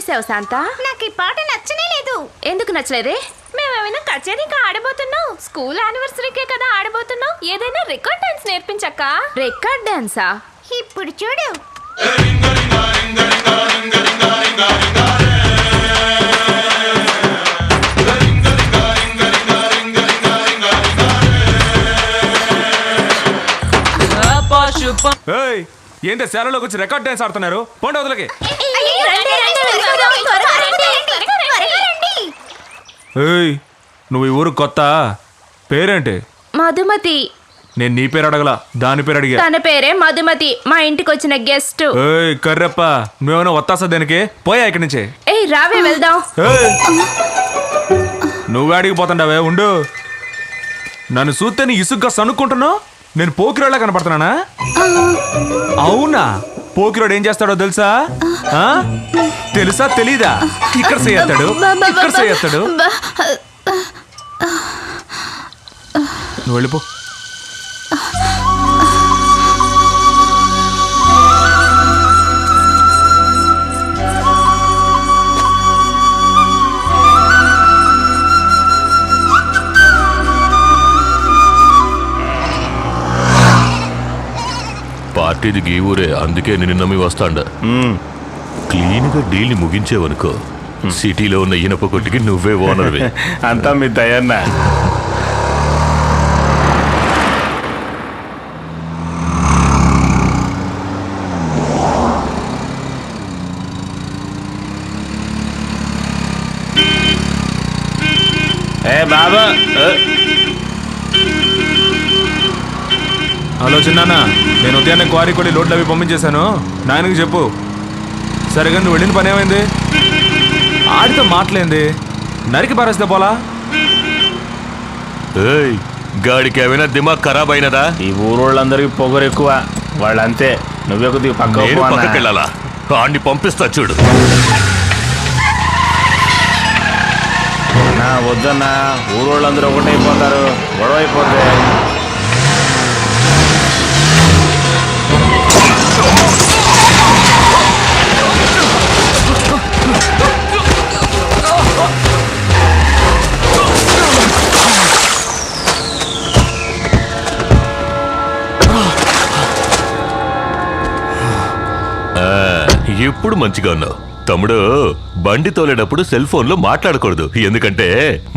చేసావు శాంత? నాకు ఈ పాట నచ్చనే లేదు. ఎందుకు నచ్చలేదే? మేమేమైనా కచేరీకి ఆడబోతున్నాం, స్కూల్ యానివర్సరీకే కదా ఆడబోతున్నాం. ఏదైనా రికార్డ్ డాన్స్ నేర్పించక్క. రికార్డ్ డాన్సా? ఇప్పుడు చూడు. ఏంటి శాలలోకి వచ్చి రికార్డ్ డాన్స్ ఆడుతున్నారు? పోండి వదలకి. ఏయ్, నువ్వు ఈ ఊరు కొత్త? పేరేంటి? మధుమతి. నేను నీ పేరు అడగల, దాని పేరు అడిగా. తన పేరే మధుమతి, మా ఇంటికి వచ్చిన గెస్ట్. ఏయ్ కర్రప్ప, నువ్వేమైనా వత్తాసా దేనికి? పోయా ఇక్కడి నుంచి. ఏయ్ రావే వెళ్దాం. నువ్వు అడిగి పోతుండవే, ఉండు. నన్ను చూస్తే నీ ఇసుగ్గా సనుక్కుంటున్నావు. నేను పోకిరోళ్ళ కనపడుతున్నానా? అవునా? పోకిరోడు ఏం చేస్తాడో తెలుసా? తెలుసా తెలీదా? ఇక్కడ చేస్తాడు, ఇక్కడ చేస్తాడు. నువ్వు వెళ్ళిపో. పార్టీది గీ ఊరే, అందుకే నిన్ను నమ్మి వస్తాండ. క్లీన్గా డీల్ని ముగించేవనుకో, సిటీలో ఉన్న ఇనప కొట్టుకి నువ్వే ఓనర్వి. అంతా మీ దయన్న. ఏ బాబా, హలో చిన్నాన్న, నేను ఉదయాన్నే క్వారీ కొడి లోడ్లు అవి పంపించేశాను. నాయనకి చెప్పు. సరిగా నువ్వు వెళ్ళిన పని ఏమైంది? ఆడితో మాటలేంది, నరికి పారేస్తే పోలా? ఏయ్, గాడికి ఏమైనా దిమాగ్ ఖరాబ్ అయినదా? ఈ ఊరోళ్ళందరికి పొగరు ఎక్కువ, వాళ్ళంతే. నువ్వే కొద్దిగా పక్కకి వెళ్ళాలా? ఆడిని పంపిస్తా చూడు. వద్దన్నా, ఊరోళ్ళందరూ ఒకటైపోతారు, గొడవ అయిపోతే. ఇప్పుడు మంచిగా ఉన్నావు తమ్ముడు. బండి తోలేటప్పుడు సెల్ ఫోన్ లో మాట్లాడకూడదు, ఎందుకంటే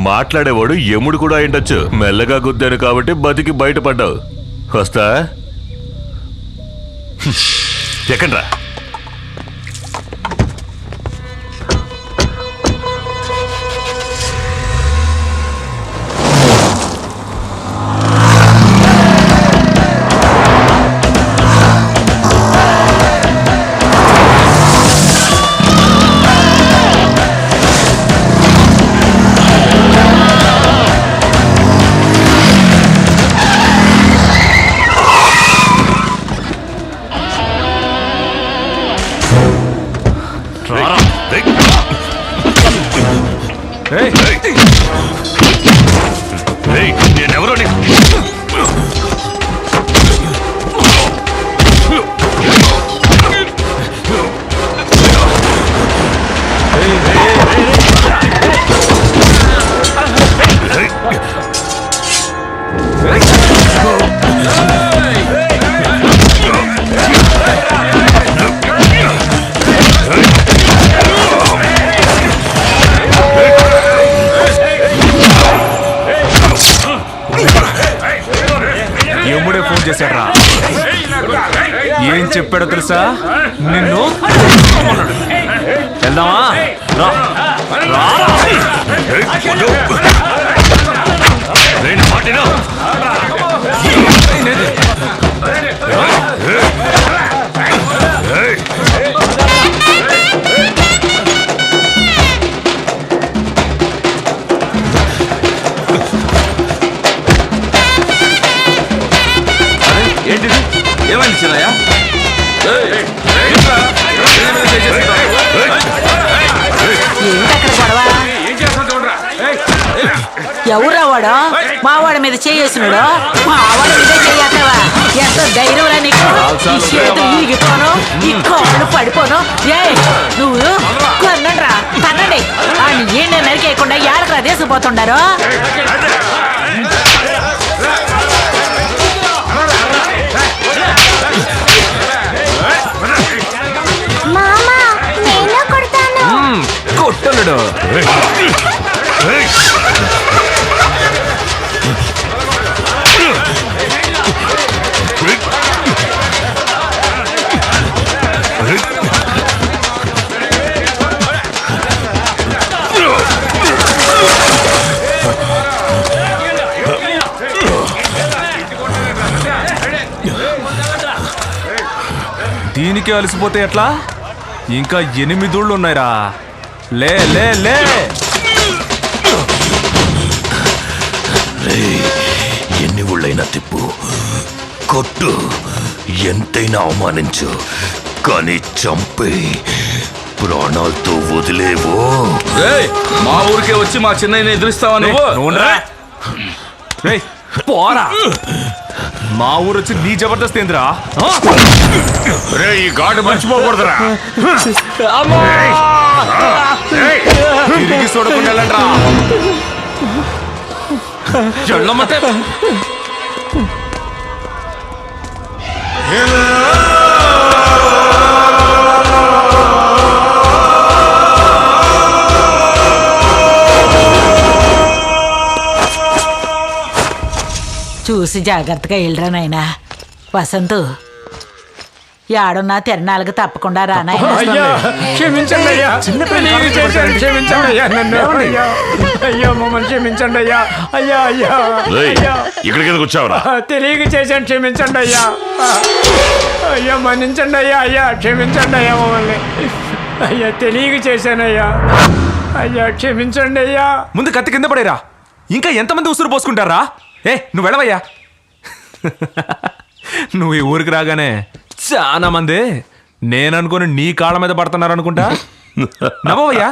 మాట్లాడేవాడు యముడు కూడా అయిండొచ్చు. మెల్లగా గుద్దాను కాబట్టి బతికి బయటపడ్డావు. వస్తా, ఎక్కడ్రా? నేనెవరో యముడే ఫోన్ చేశాడ్రా. ఏం చెప్పాడో తెలుసా? నిన్ను వెళ్దామా? ఏంటిది? ఏమైంది చిన్నయ్య? ఏం చేస్తాను చూడరా? ఎవరా వాడు మావాడి మీద చేయేసినాడు మావాడి మీద చెయ్యతావా ఎంత ధైర్యం నీకు ఈ చేతులు ఈగిపోను ఈ కాళ్ళు పడిపోను ఏ నువ్వు కొన్నండ్రా తన్నండి అని ఏం నరికేయకుండా ఏడకరా దేశపోతుండారు కొట్టలేడు. దీనికి అలసిపోతే ఎట్లా? ఇంకా 8 ఊళ్ళు ఉన్నాయిరా. లే లే లే ఎన్ని ఊళ్ళైనా తిప్పు, కొట్టు, ఎంతైనా అవమానించు, కానీ చంపి ప్రాణాలతో వదిలేవు. మా ఊరికే వచ్చి మా చిన్నయ్యని ఎదురిస్తావని పోరా. మా ఊరు వచ్చి నీ జబర్దస్త్ ఏంద్రా? ఈ ఘాటు మర్చిపోకూడదురా. తిరిగి చూడకుండా వెళ్ళండ్రా. చెల్లమ్మతే చూసి జాగ్రత్తగా వెళ్ళరా నాయనా. వసంతు యాడున్నా తిరణాలకు తప్పకుండా రానాయన. క్షమించండి అయ్యా, క్షమించండి అయ్యా, నన్ను అయ్యా మమ్మల్ని క్షమించండి అయ్యా. అయ్యా అయ్యా ఇక్కడికి ఎందుకు వచ్చావురా? తెలియక చేశాను, క్షమించండి అయ్యా. అయ్యా మన్నించండి అయ్యా. అయ్యా క్షమించండి అయ్యా మమ్మల్ని. అయ్యా తెలియక చేశానయ్యా. అయ్యా క్షమించండి అయ్యా. ముందు కత్తి కింద పడేరా. ఇంకా ఎంతమంది ఉసురు పోసుకుంటారా? నువ్వు వెళ్ళవయ్యా. నువ్వు ఈ ఊరికి రాగానే చాలా మంది నేననుకుని నీ కాళ్ళ మీద పడుతున్నారు అనుకుంటా. నవ్వయ్యా,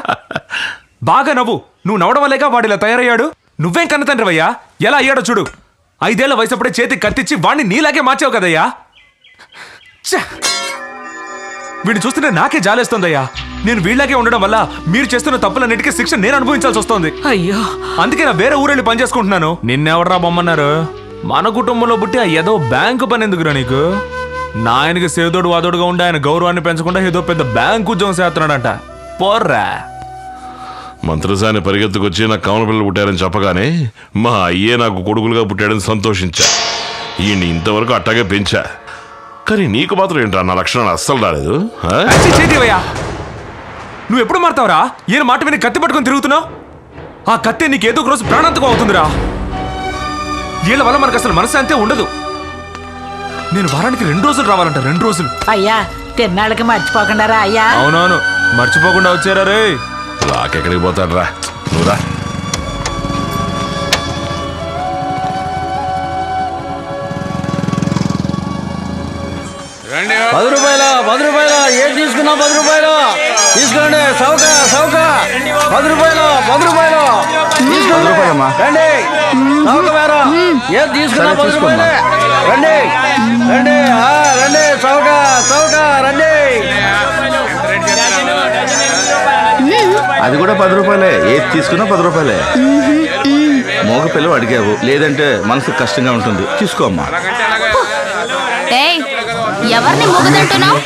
బాగా నవ్వు. నువ్వు నవ్వడం వల్లేగా వాడిలా తయారయ్యాడు. నువ్వేం కన్న తండ్రివయ్యా, ఎలా అయ్యాడో చూడు. 5 ఏళ్ల వయసు అప్పుడే చేతికి కత్తిచ్చి వాడిని నీలాగే మార్చావు కదయ్యా. వీడిని చూస్తుంటే నాకే జాలేస్తోందయ్యా. నేను వీళ్ళలాగే ఉండడం వల్ల మీరు చేస్తున్న తప్పులన్నిటికీ శిక్ష నేను అనుభవించాల్సి వస్తుంది. అయ్యో అందుకే నా వేరే ఊరెళ్ళి పని చేసుకుంటున్నాను. నిన్నెవడరా బొమ్మన్నారు? మన కుటుంబంలో పుట్టి ఆ ఏదో బ్యాంకు పని ఎందుకురా నీకు? నా ఆయనకి సేదోడు వాదోడుగా ఉండి ఆయన గౌరవాన్ని పెంచకుండా ఏదో పెద్ద బ్యాంకు ఉద్యోగం చేస్తున్నాడంట. పోర్రా. మంత్రసాని పరిగెత్తుకొచ్చి నాకు కమల పిల్లలు పుట్టారని చెప్పగానే మా అయ్యే నాకు కొడుకులుగా పుట్టాడని సంతోషించా. ఈయన్ని ఇంతవరకు అట్టాగే పెంచా. కానీ నీకు మాత్రం ఏంట్రా నా లక్షణాలు అస్సలు రాలేదు. చేతివయ్యా, నువ్వు ఎప్పుడు మారుతావురా? ఈయన మాట విని కత్తి పట్టుకొని తిరుగుతున్నావు. ఆ కత్తి నీకు ఏదో ఒక రోజు ప్రాణాంతకం అవుతుందిరా. వీళ్ళ వల్ల మనకు అసలు మనశ్శాంతే ఉండదు. నేను వారానికి 2 రోజులు రావాలంట. 2 రోజులు. అయ్యా తిరణాలకి మర్చిపోకుండా రా అయ్యా. అవునవును, మర్చిపోకుండా వచ్చారా రే. రాకెక్కడికి పోతాడు రా, నువ్వు రా. ₹10 ఏం తీసుకున్నా? ₹10 తీసుకోండి. సౌక సౌక ₹10 తీసుకోండి. రండి సౌక వేరా ఏం తీసుకున్నా? ₹10 రండి రండి రండి సౌక సౌక రండి. అది కూడా ₹10. ఏది తీసుకున్నా ₹10. మోగ పిల్లలు అడిగావు, లేదంటే మనసుకు కష్టంగా ఉంటుంది. తీసుకోమ్మా. ఎవరిని మూగదంటున్నావు?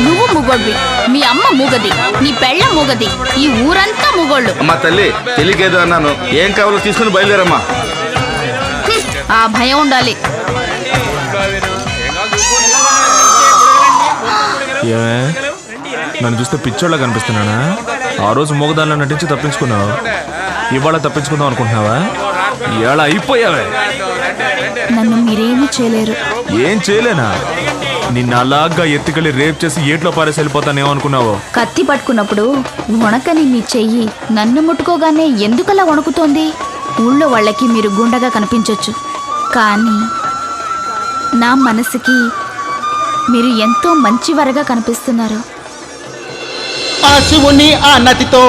నువ్వు మూగోడ్వి, మీ అమ్మ మూగది, నీ పెళ్ళ మూగది, ఈ ఊరంతా మూగోళ్ళు. అమ్మా తల్లి, తెలియకేదో అన్నాను. ఏం కావాలో తీసుకుని బయలుదేరమ్మా. ఆ భయం ఉండాలి. ఏమే, నన్ను చూస్తే పిచ్చోళ్ళ కనిపిస్తున్నానా? ఆ రోజు మూగదాల్లో నటించి తప్పించుకున్నావు. ఇవాళ తప్పించుకుందాం అనుకుంటున్నావా? ఇవాళ అయిపోయావే. నన్ను మీరేమీ చేయలేరు. ఏం చేయలేనా? నిన్న అలాగా ఎత్తుకెళ్ళి రేప్ చేసి ఏట్లో పారేసి వెళ్ళిపోతానేమనుకున్నావో? కత్తి పట్టుకున్నప్పుడు వణకని మీ చెయ్యి నన్ను ముట్టుకోగానే ఎందుకలా వణుకుతోంది? ఊళ్ళో వాళ్ళకి మీరు గుండగా కనిపించొచ్చు, కానీ నా మనసుకి మీరు ఎంతో మంచివారుగా కనిపిస్తున్నారు. ఆ శివుని ఆ నతితో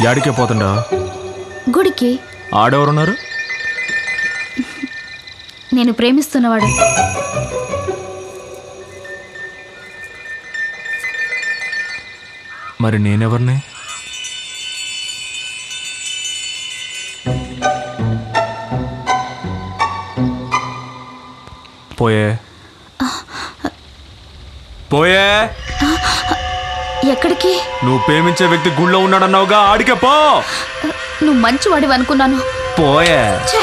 యాడికే పోతుండా? గుడికి. ఆడెవరున్నారు? నేను ప్రేమిస్తున్నవాడు. మరి నేనెవరిని? పోయే పోయే. ఎక్కడికి? నువ్వు ప్రేమించే వ్యక్తి గుళ్ళో ఉన్నాడన్నావుగా, ఆడికే పో. నువ్వు మంచివాడివి అనుకున్నాను. పోయే. ఛే!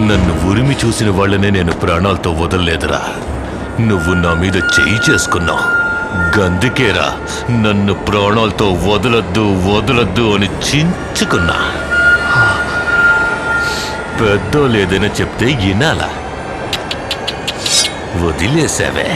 నన్ను ఉరిమి చూసిన వాళ్ళనే నేను ప్రాణాలతో వదలలేదురా. నువ్వు నా మీద చేయి చేసుకున్నావు, గందుకేరా నన్ను ప్రాణాలతో వదలొద్దు వదలొద్దు అని చించుకున్నా. పెద్దోలేదైనా చెప్తే వినాలా, వదిలేసావే.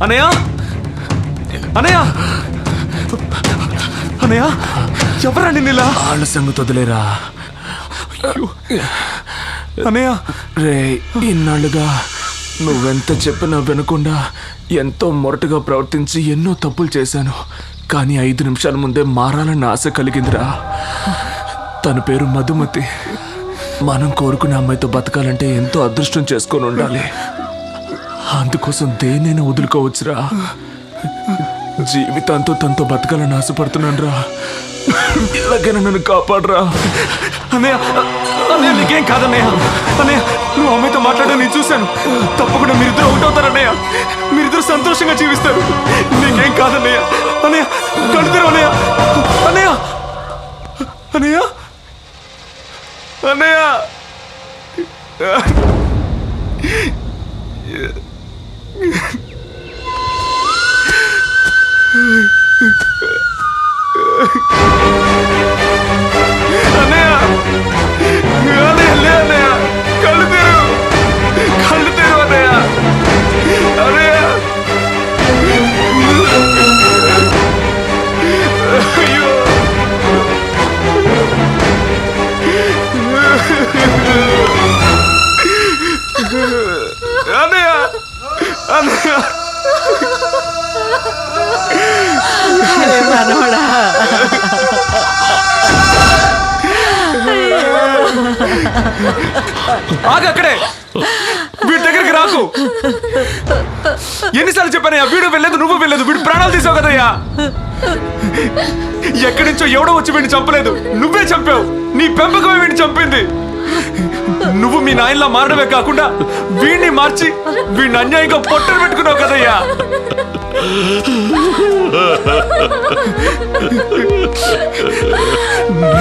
అన్నయ్య అన్నయ్య అన్నయ్య ఎవరండి నీలా వాళ్ళ సంగతి వదిలేరా. అన్నయ్య రే, ఇన్నాళ్ళుగా నువ్వెంత చెప్పినా వినకుండా ఎంతో మొరటుగా ప్రవర్తించి ఎన్నో తప్పులు చేశాను. కానీ 5 నిమిషాల ముందే మారాలన్న ఆశ కలిగిందిరా. తన పేరు మధుమతి. మనం కోరుకునే అమ్మాయితో బతకాలంటే ఎంతో అదృష్టం చేసుకొని ఉండాలి. అందుకోసం దేన్నైనా వదులుకోవచ్చురా. జీవితాంతో తనతో బతకాలని ఆశపడుతున్నాను రా. ఇలాగైనా నన్ను కాపాడరా. అన్నయ్య అన్నయ్య నీకేం కాదన్నయ్య. అన్నయ్య నువ్వు అమ్మాయితో మాట్లాడడం నేను చూశాను. తప్పకుండా మీరిద్దరు ఒకటవుతారన్నయ్య. మీరిద్దరు సంతోషంగా జీవిస్తారు. నీకేం కాదన్నయ్య. అన్నయ్య కడుతారు అన్నయ్య. అన్నయ్య అన్నయ్య అన్నయ్య అన్నయ్య అన్నయ్య లే అన్నయ్య. కళ్ళు తెరు అన్నయ్య. అన్నయ్య అయ్యో అన్నయ్య అన్నయ్య మనవడా. ఆగు అక్కడే. వీడి దగ్గరికి రాకు. ఎన్నిసార్లు చెప్పానయ్యా, వీడు వెళ్ళలేదు నువ్వు వెళ్ళలేదు. వీడు ప్రాణాలు తీసావు కదయ్యా. ఎక్కడి నుంచో ఎవడో వచ్చి వీడిని చంపలేదు, నువ్వే చంపావు. నీ పెంపకమే వీడిని చంపింది. నువ్వు మీ నాయనలా మారడమే కాకుండా వీడిని మార్చి వీడిని అన్యాయంగా పొట్టలు పెట్టుకున్నావు కదయ్యా.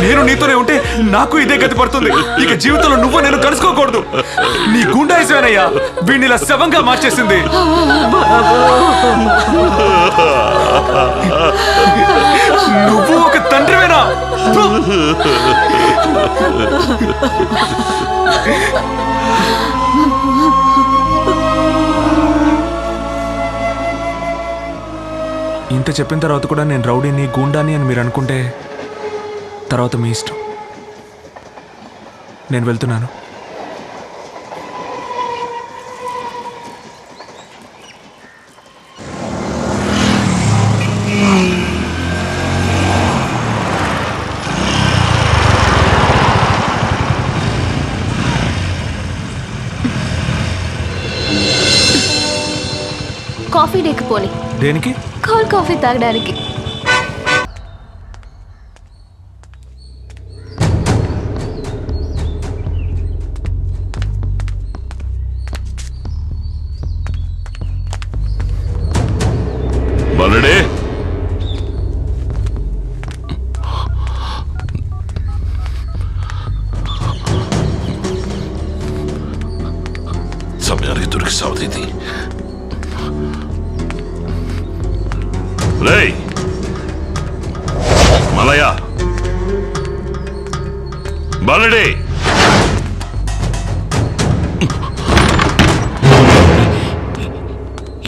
నేను నీతోనే ఉంటే నాకు ఇదే గతి పడుతుంది. ఇక జీవితంలో నువ్వు నేను కలుసుకోకూడదు. నీ గుండాయిసేనయ్యా వీడిని ఇలా శవంగా మార్చేసింది. నువ్వు ఒక తండ్రివేనా? ఇంత చెప్పిన తర్వాత కూడా నేను రౌడీని గూండాని అని మీరు అనుకుంటే తర్వాత మీ ఇష్టం. నేను వెళ్తున్నాను. కాఫీ డేకి పోని. దేనికి? కోల్డ్ కాఫీ తాగడానికి. బల్లడే, సమయానికి దొరికి సావదీది. రేయ్ మలయ, బల్లడే,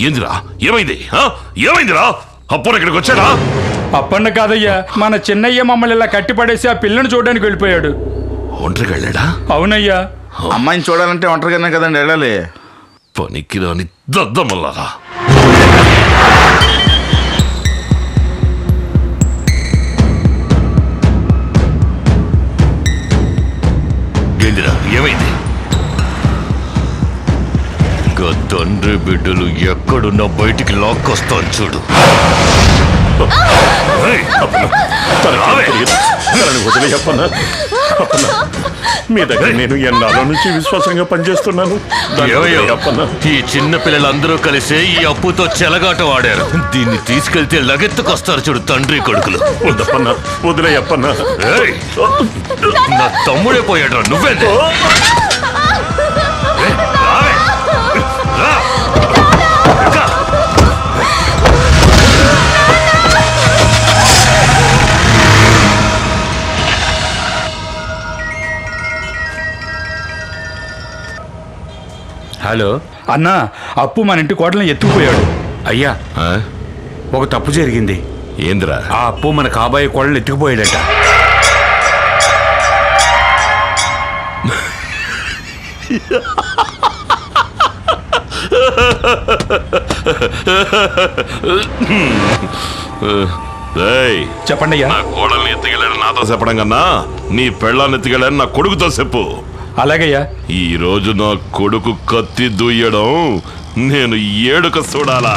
ఏందిరా? ఏమైంది? ఏమైందిరా? అప్పుడు ఇక్కడికి వచ్చాడా? అప్పన్న కాదయ్యా, మన చిన్నయ్య మమ్మల్ని ఇలా కట్టిపడేసి ఆ పిల్లని చూడడానికి వెళ్ళిపోయాడు. ఒంటరికి వెళ్ళాడా? అవునయ్యా. అమ్మాయిని చూడాలంటే ఒంటరిగానే కదండి వెళ్ళాలి. పనికి రాని దద్దమల్లారా. ఏందిరా? ఏమైంది? తండ్రి బిడ్డలు ఎక్కడున్నా బయటికి లాక్కొస్తాను చూడు. వదిలే చెప్పన్నా. మీ దగ్గర నేను ఎన్నాళ్ళ నుంచి విశ్వాసంగా పనిచేస్తున్నాను. ఈ చిన్న పిల్లలందరూ కలిసి ఈ అప్పుతో చెలగాట వాడారు. దీన్ని తీసుకెళ్తే లగెత్తుకొస్తారు చూడు తండ్రి కొడుకులు. వద్దప్పన్నా, వదిలే చెప్పన్నా. నా తమ్ముడే పోయాడు. నువ్వేందే? హలో అన్నా, అప్పు మన ఇంటి కోటలను ఎత్తుకుపోయాడు. అయ్యా ఆ? ఒక తప్పు జరిగింది. ఏంద్రా? ఆ అప్పు మన కాబోయే కోడలు ఎత్తుకుపోయాడట. రేయ్, చెప్పండి అయ్యా. నా కోడల్ని ఎత్తుకెళ్ళాడు నాతో చెప్పడం కన్నా నీ పెళ్ళాన్ని ఎత్తుకెళ్ళాడు నా కొడుకుతో చెప్పు. అలాగయ్యా. ఈ రోజు నా కొడుకు కత్తి దుయ్యడం నేను ఏడుక చూడాలా?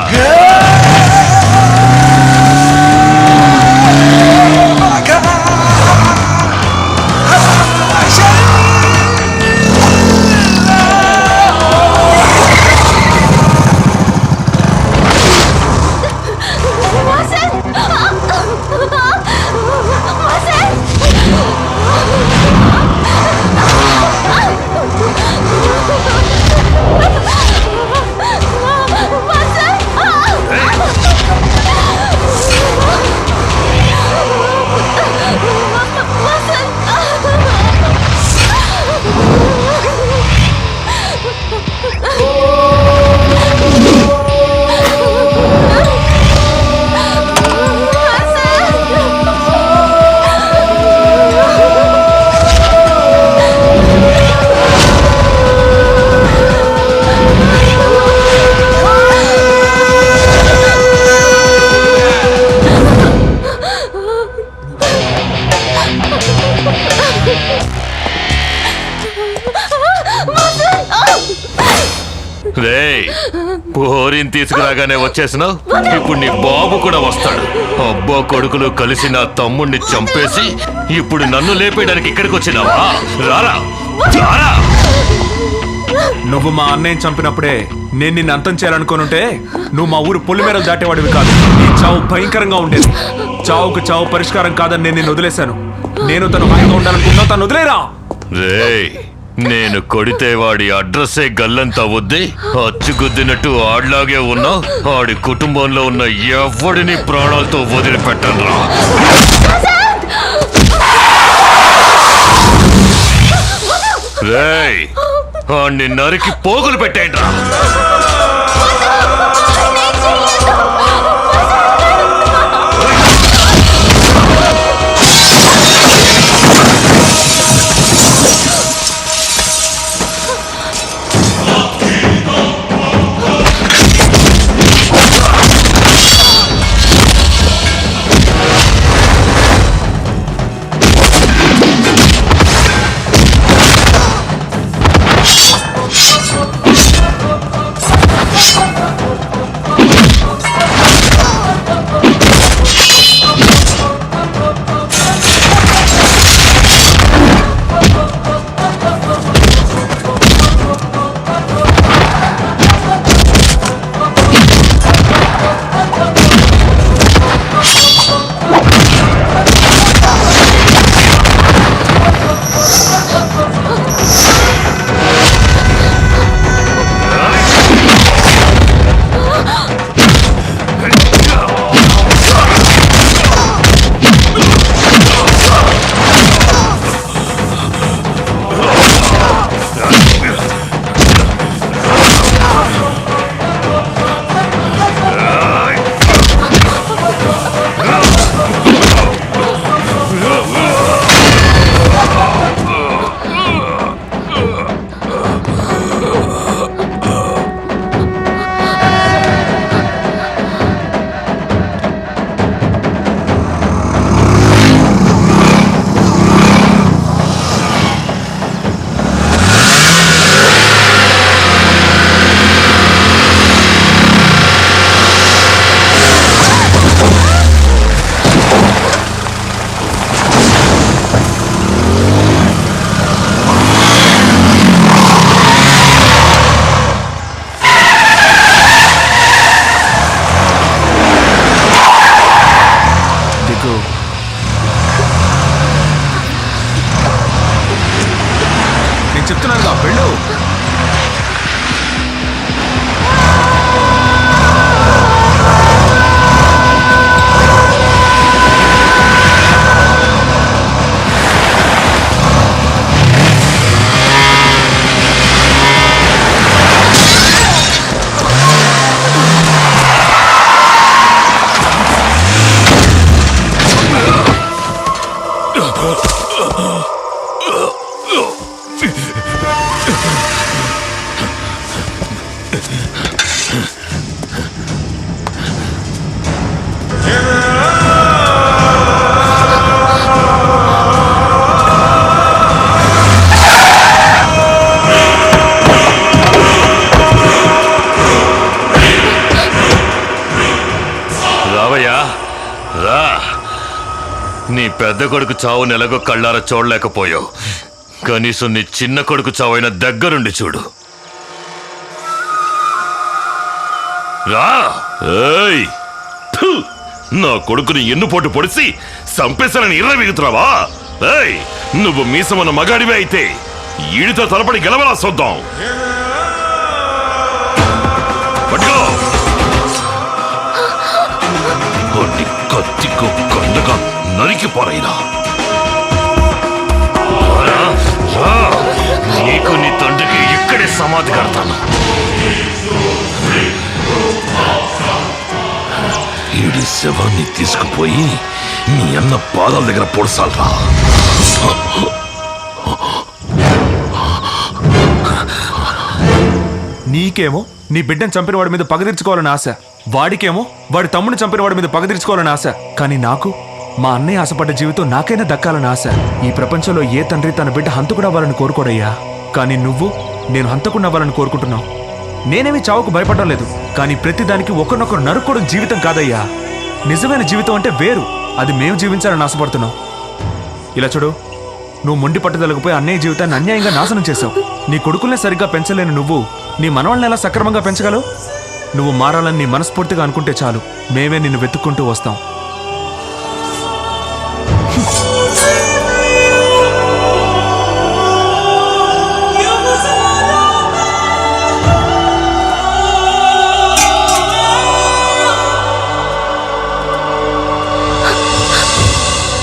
రేయ్, పోరిని తీసుకురాగానే వచ్చేసినావు. ఇప్పుడు నీ బాబు కూడా వస్తాడు. అబ్బా కొడుకులు కలిసి నా తమ్ముణ్ణి చంపేసి ఇప్పుడు నన్ను లేపేయడానికి ఇక్కడికి వచ్చినావా? రారా రారా. నువ్వు మా అన్నయ్యని చంపినప్పుడే నేను నిన్ను అంతం చేయాలనుకోనుంటే నువ్వు మా ఊరు పొలిమేరలు దాటేవాడివి కాదు. నీ చావు భయంకరంగా ఉండేది. చావుకు చావు పరిష్కారం కాదని నేను నిన్ను వదిలేశాను. నేను తను హాయిగా ఉండాలనుకున్నా తను వదిలేరా. రేయ్, నేను కొడితే వాడి అడ్రస్సే గల్లంతా వద్ది అచ్చుగుద్దినట్టు ఆడ్లాగే ఉన్నా ఆడి కుటుంబంలో ఉన్న ఎవడిని ప్రాణాలతో వదిలిపెట్టనురా. రేయ్, ఆడిని నరికి పోగులు పెట్టేయండి రా. నీ పెద్ద కొడుకు చావు నెలగో కళ్ళారా చూడలేకపోయావు. కనీసం నీ చిన్న కొడుకు చావైన దగ్గరుండి చూడు. రా. ఏయ్! ఫు! నా కొడుకుని ఎన్నుపోటు పొడిసి సంపేశానని ఇర్రవీగుతున్నావా? ఏయ్! నువ్వు మీసమన్న మగాడివే అయితే ఈడితో తలపడి గెలవలా చూద్దాం. పట్టుకో. కత్తికో కండగా నరికిపోరైనా. నీకు నీ తండ్రికి ఇక్కడే సమాధి కడతాను. ఈడి శవాన్ని తీసుకుపోయి నీ అన్న పాదాల దగ్గర పొడసాలరా. నీకేమో నీ బిడ్డను చంపిన వాడి మీద పగ తీర్చుకోవాలని ఆశ, వాడికేమో వాడి తమ్ముడిని చంపిన వాడి మీద పగ తీర్చుకోవాలని ఆశ. కానీ నాకు మా అన్నయ్య ఆశపడ్డ జీవితం నాకైనా దక్కాలని ఆశ. ఈ ప్రపంచంలో ఏ తండ్రి తన బిడ్డ హంతకుడు అవ్వాలని కోరుకోడయ్యా. కానీ నువ్వు నేను హంతకుడు అవ్వాలని కోరుకుంటున్నావు. నేనేమి చావుకు భయపడడం లేదు, కానీ ప్రతిదానికి ఒకరినొకరు నరుక్కోవడం జీవితం కాదయ్యా. నిజమైన జీవితం అంటే వేరు, అది మేము జీవించాలని ఆశపడుతున్నాం. ఇలా చూడు, నువ్వు మొండి పట్టుదలకపోయి అన్నయ్య జీవితాన్ని అన్యాయంగా నాశనం చేశావు. నీ కొడుకుల్నే సరిగ్గా పెంచలేని నువ్వు నీ మనవాళ్ళని ఎలా సక్రమంగా పెంచగలవు? నువ్వు మారాలని నీ మనస్ఫూర్తిగా అనుకుంటే చాలు, మేమే నిన్ను వెతుక్కుంటూ వస్తాం.